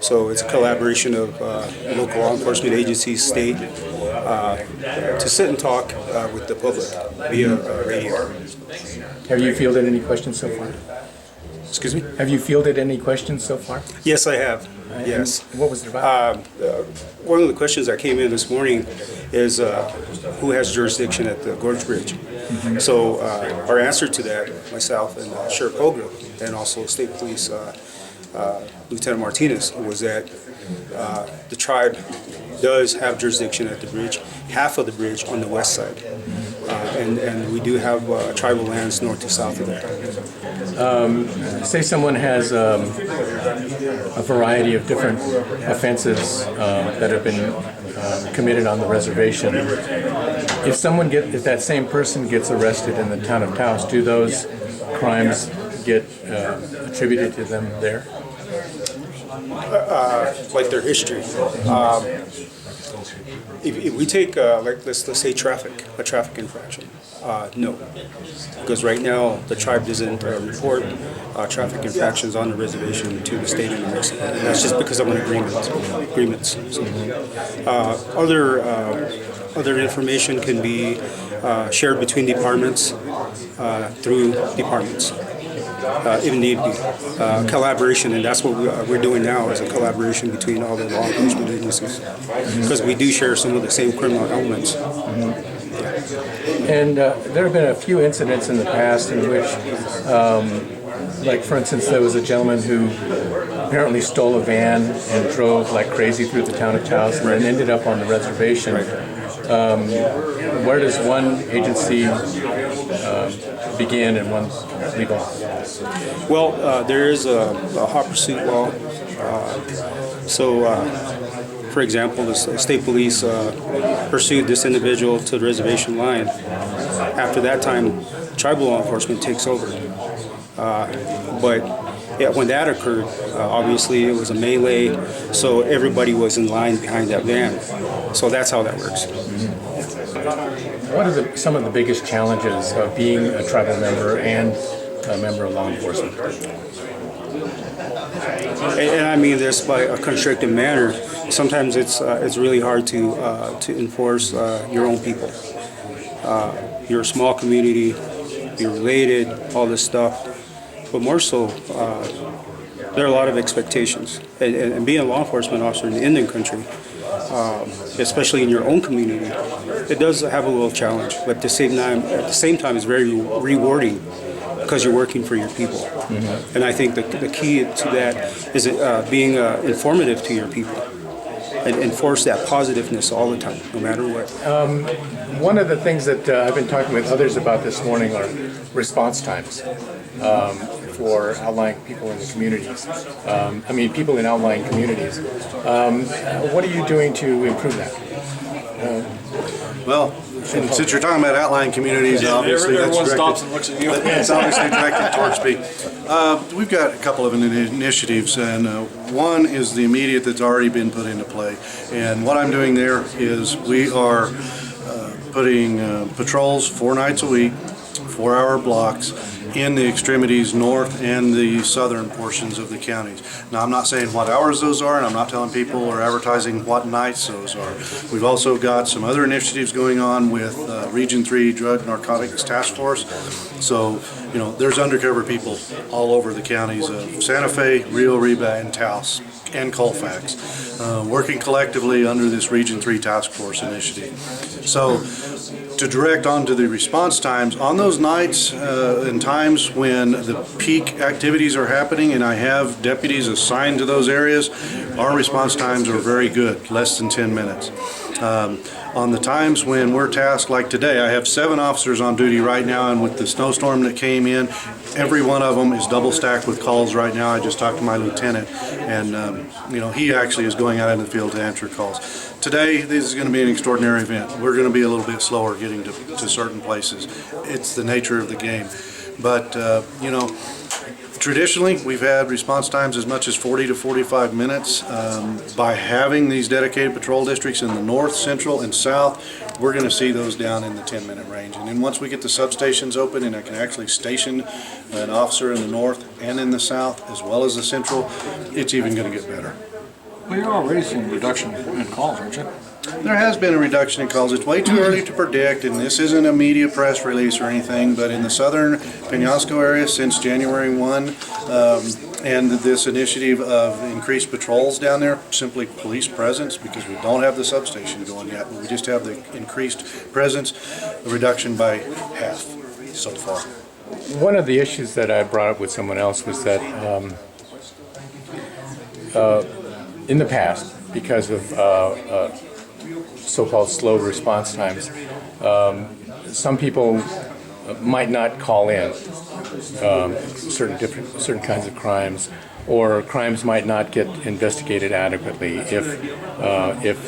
So it's a collaboration of local law enforcement agencies, state, to sit and talk with the public via radio. Have you fielded any questions so far? Excuse me? Have you fielded any questions so far? Yes, I have. Yes. What was it about? One of the questions that came in this morning is who has jurisdiction at the Gorge Bridge? Mm-hmm. So our answer to that, myself and Sheriff Pogra, and also State Police Lieutenant Martinez, was that the tribe does have jurisdiction at the bridge, half of the bridge on the west side. And we do have tribal lands north to south of that. Say someone has a variety of different offenses that have been committed on the reservation. If that same person gets arrested in the town of Taos, do those crimes get attributed to them there? Like their history. If we take, let's say a traffic infraction, no. Because right now, the tribe doesn't report traffic infractions on the reservation to the state of New Mexico. And that's just because of an agreements. So, other information can be shared between departments through departments. If need be. Collaboration, and that's what we're doing now, is a collaboration between all the law enforcement agencies, because we do share some of the same criminal elements. And there have been a few incidents in the past in which, like for instance, there was a gentleman who apparently stole a van and drove like crazy through the town of Taos and then ended up on the reservation. Where does one agency begin and one leave off? Well, there is a hot pursuit law. For example, the state police pursued this individual to the reservation line. After that time, tribal law enforcement takes over. But when that occurred, obviously it was a melee, so everybody was in line behind that van. So that's how that works. What are some of the biggest challenges of being a tribal member and a member of law enforcement? And I mean this by a constricted manner. Sometimes it's really hard to enforce your own people. You're a small community, you're related, all this stuff. But more so, there are a lot of expectations. And being a law enforcement officer in the Indian country, especially in your own community, it does have a little challenge. But at the same time, it's very rewarding because you're working for your people. Mm-hmm. And I think the key to that is being informative to your people and enforce that positiveness all the time, no matter what. One of the things that I've been talking with others about this morning are response times for outlying people in the communities. People in outlying communities. What are you doing to improve that? Well, since you're talking about outlying communities, obviously everyone stops and looks at you. It's obviously directed towards me. We've got a couple of initiatives, and one is the immediate that's already been put into play. And what I'm doing there is we are putting patrols 4 nights a week, 4-hour blocks, in the extremities north and the southern portions of the counties. Now, I'm not saying what hours those are, and I'm not telling people or advertising what nights those are. We've also got some other initiatives going on with Region 3 Drug Narcotics Task Force. So, there's undercover people all over the counties of Santa Fe, Rio Arriba, and Taos, and Colfax, working collectively under this Region 3 Task Force initiative. So, to direct onto the response times, on those nights and times when the peak activities are happening and I have deputies assigned to those areas, our response times are very good, less than 10 minutes. On the times when we're tasked, like today, I have 7 officers on duty right now, and with the snowstorm that came in, every one of them is double stacked with calls right now. I just talked to my lieutenant, and he actually is going out in the field to answer calls. Today, this is going to be an extraordinary event. We're going to be a little bit slower getting to certain places. It's the nature of the game. But, traditionally, we've had response times as much as 40 to 45 minutes. By having these dedicated patrol districts in the north, central, and south, we're going to see those down in the 10-minute range. And then once we get the substations open and I can actually station an officer in the north and in the south, as well as the central, it's even going to get better. Well, you're already seeing a reduction in calls, aren't you? There has been a reduction in calls. It's way too early to predict, and this isn't a media press release or anything, but in the southern Penasco area since January 1, and this initiative of increased patrols down there, simply police presence, because we don't have the substation going yet, but we just have the increased presence, a reduction by half so far. One of the issues that I brought up with someone else was that in the past, because of so-called slow response times, some people might not call in certain kinds of crimes, or crimes might not get investigated adequately if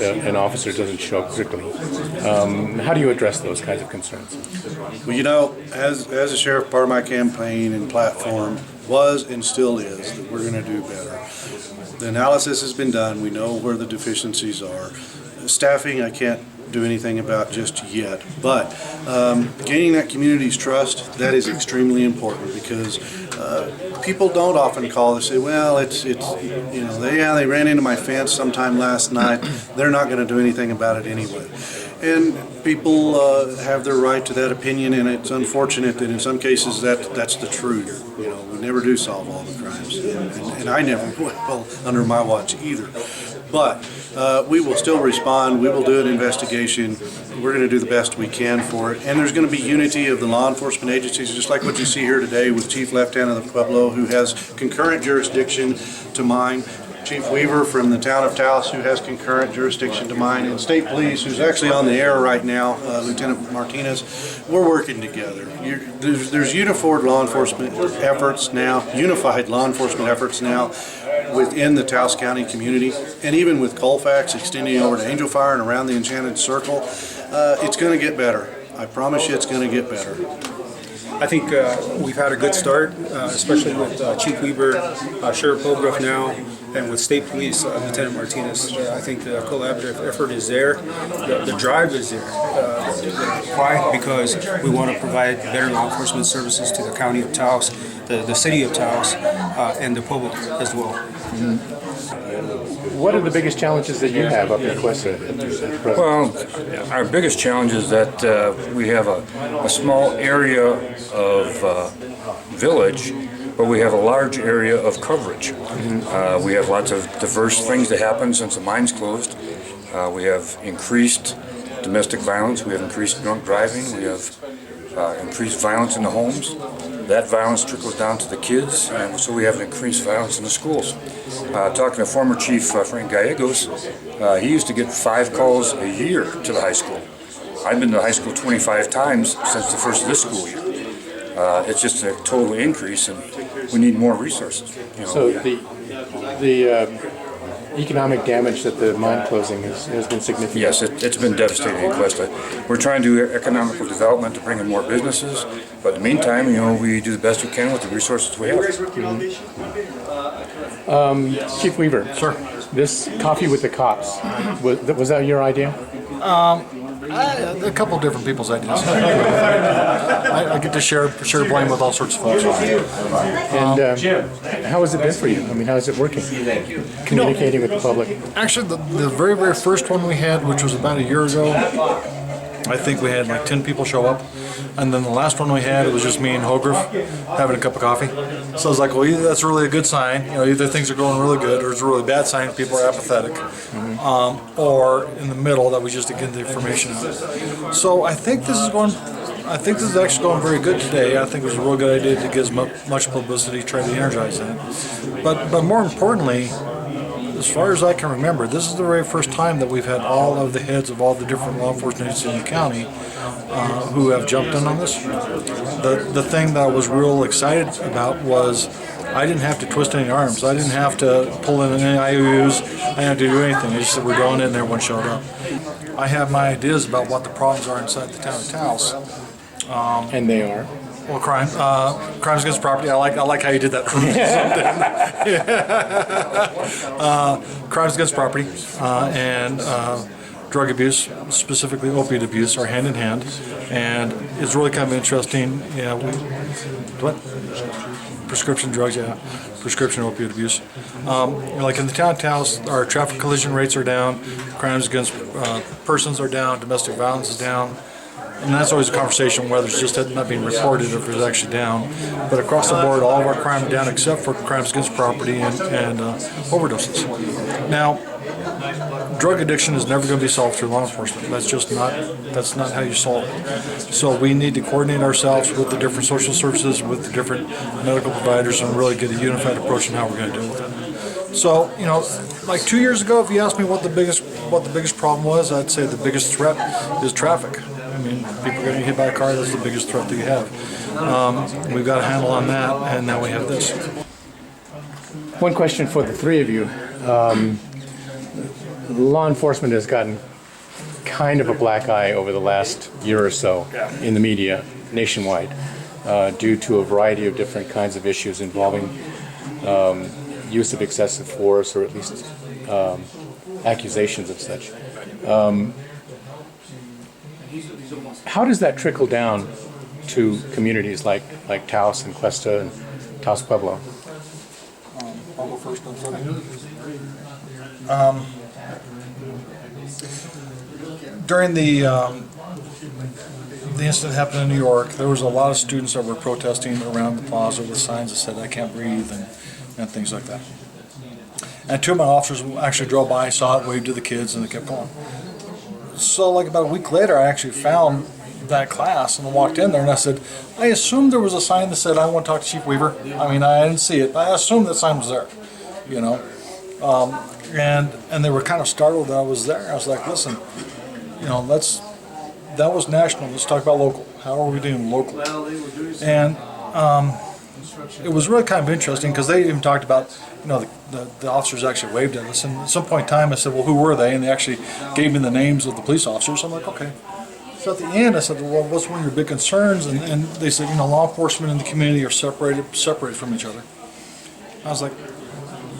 an officer doesn't show up quickly. How do you address those kinds of concerns? Well, you know, as a sheriff, part of my campaign and platform was and still is that we're going to do better. The analysis has been done. We know where the deficiencies are. Staffing, I can't do anything about just yet, but gaining that community's trust, that is extremely important, because people don't often call and say, well, it's you know, they ran into my fence sometime last night. They're not going to do anything about it anyway. And people have their right to that opinion, and it's unfortunate that in some cases that's the truth. You know, we never do solve all the crimes, and I never will under my watch either. But we will still respond. We will do an investigation. We're going to do the best we can for it. And there's going to be unity of the law enforcement agencies, just like what you see here today with Chief Lieutenant of the Pueblo, who has concurrent jurisdiction to mine. Chief Weaver from the town of Taos, who has concurrent jurisdiction to mine, and State Police, who's actually on the air right now, Lieutenant Martinez. We're working together. There's unified law enforcement efforts now within the Taos County community, and even with Colfax extending over to Angel Fire and around the Enchanted Circle. It's going to get better. I promise you it's going to get better. I think we've had a good start, especially with Chief Weaver, Sheriff Holbrook now, and with State Police, Lieutenant Martinez. I think the collaborative effort is there. The drive is there. Why? Because we want to provide better law enforcement services to the county of Taos, the city of Taos, and the public as well. What are the biggest challenges that you have up in Cuesta at present? Well, our biggest challenge is that we have a small area of village, but we have a large area of coverage. We have lots of diverse things that happen since the mine's closed. We have increased domestic violence, we have increased drunk driving, we have increased violence in the homes. That violence trickles down to the kids, and so we have increased violence in the schools. Talking to former Chief Frank Gallegos, he used to get 5 calls a year to the high school. I've been to high school 25 times since the first of this school year. It's just a total increase, and we need more resources. You know. So the economic damage that the mine closing has been significant. Yes, it's been devastating in Cuesta. We're trying to do economical development to bring in more businesses, but in the meantime, you know, we do the best we can with the resources we have. Chief Weaver, Sir. This coffee with the cops, was that your idea? A couple different people's ideas. I get to share blame with all sorts of folks. And how has it been for you? I mean, how is it working? Communicating with the public? Actually, the very, very first one we had, which was about a year ago, I think we had like 10 people show up. And then the last one we had, it was just me and Hogriff having a cup of coffee. So I was like, well, either that's really a good sign, you know, either things are going really good, or it's a really bad sign, people are apathetic, or in the middle, that we just to get the information out. So I think this is actually going very good today. I think it was a real good idea to give as much publicity, try to energize that. But more importantly, as far as I can remember, this is the very first time that we've had all of the heads of all the different law enforcement agencies in the county who have jumped in on this. The thing that I was real excited about was I didn't have to twist any arms. I didn't have to pull in any IOUs. I didn't have to do anything. I just said we're going in and everyone showed up. I have my ideas about what the problems are inside the town of Taos. And they are? Well, crimes against property. I like how you did that. Crimes against property and drug abuse, specifically opiate abuse, are hand in hand, and it's really kind of interesting. Yeah, prescription drugs, yeah, prescription opiate abuse. Like in the town of Taos, our traffic collision rates are down, crimes against persons are down, domestic violence is down. And that's always a conversation whether it's just not being reported or if it's actually down. But across the board, all of our crime are down except for crimes against property and overdoses. Now, drug addiction is never going to be solved through law enforcement. That's not how you solve it. So we need to coordinate ourselves with the different social services, with the different medical providers, and really get a unified approach on how we're going to deal with it. So, like 2 years ago, if you asked me what the biggest problem was, I'd say the biggest threat is traffic. I mean, people getting hit by a car, that's the biggest threat that you have. We've got a handle on that, and now we have this. One question for the three of you. Law enforcement has gotten kind of a black eye over the last year or so in the media nationwide due to a variety of different kinds of issues involving use of excessive force, or at least accusations of such. How does that trickle down to communities like Taos and Cuesta and Taos Pueblo? I'll go first. During the incident happened in New York, there was a lot of students that were protesting around the plaza with signs that said, "I can't breathe," and things like that. And two of my officers actually drove by, saw it, waved to the kids, and they kept going. So like about a week later, I actually found that class and I walked in there and I said, I assumed there was a sign that said, "I want to talk to Chief Weaver." I mean, I didn't see it, but I assumed that sign was there, and they were kind of startled that I was there. I was like, listen, that was national. Let's talk about local. How are we doing local? And it was really kind of interesting because they even talked about, the officers actually waved at us. And at some point in time, I said, well, who were they? And they actually gave me the names of the police officers. I'm like, okay. So at the end, I said, well, what's one of your big concerns? And they said, law enforcement and the community are separated from each other. I was like,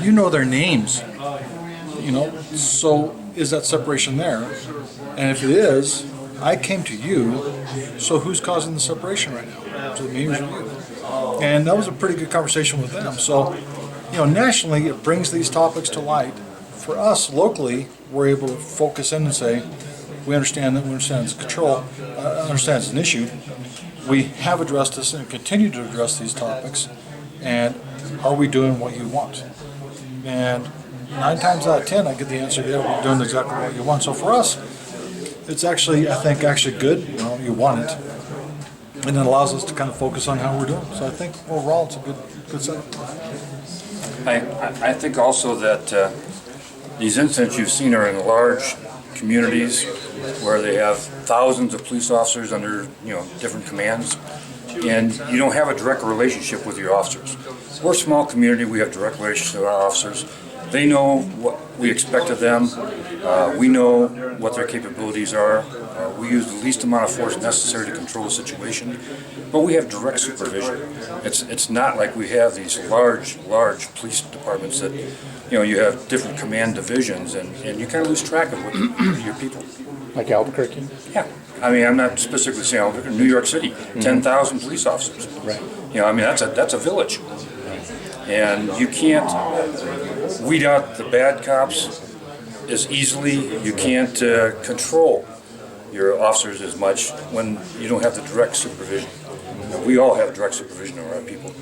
their names, so is that separation there? And if it is, I came to you, so who's causing the separation right now? Is it me or is it you? And that was a pretty good conversation with them. So, nationally, it brings these topics to light. For us, locally, we're able to focus in and say, we understand it's control, understand it's an issue. We have addressed this and continue to address these topics. And are we doing what you want? And 9 times out of 10, I get the answer, yeah, we're doing exactly what you want. So for us, it's actually, I think, good. You want it. And it allows us to kind of focus on how we're doing. So I think overall it's a good setup. I think also that these incidents you've seen are in large communities where they have thousands of police officers under different commands, and you don't have a direct relationship with your officers. We're a small community. We have direct relations with our officers. They know what we expect of them. We know what their capabilities are. We use the least amount of force necessary to control the situation, but we have direct supervision. It's not like we have these large police departments that, you have different command divisions, and you kind of lose track of your people. Like Albuquerque? Yeah. I mean, I'm not specifically saying Albuquerque. New York City, 10,000 police officers. Right. That's a village. And you can't weed out the bad cops as easily. You can't control your officers as much when you don't have the direct supervision. We all have direct supervision of our people.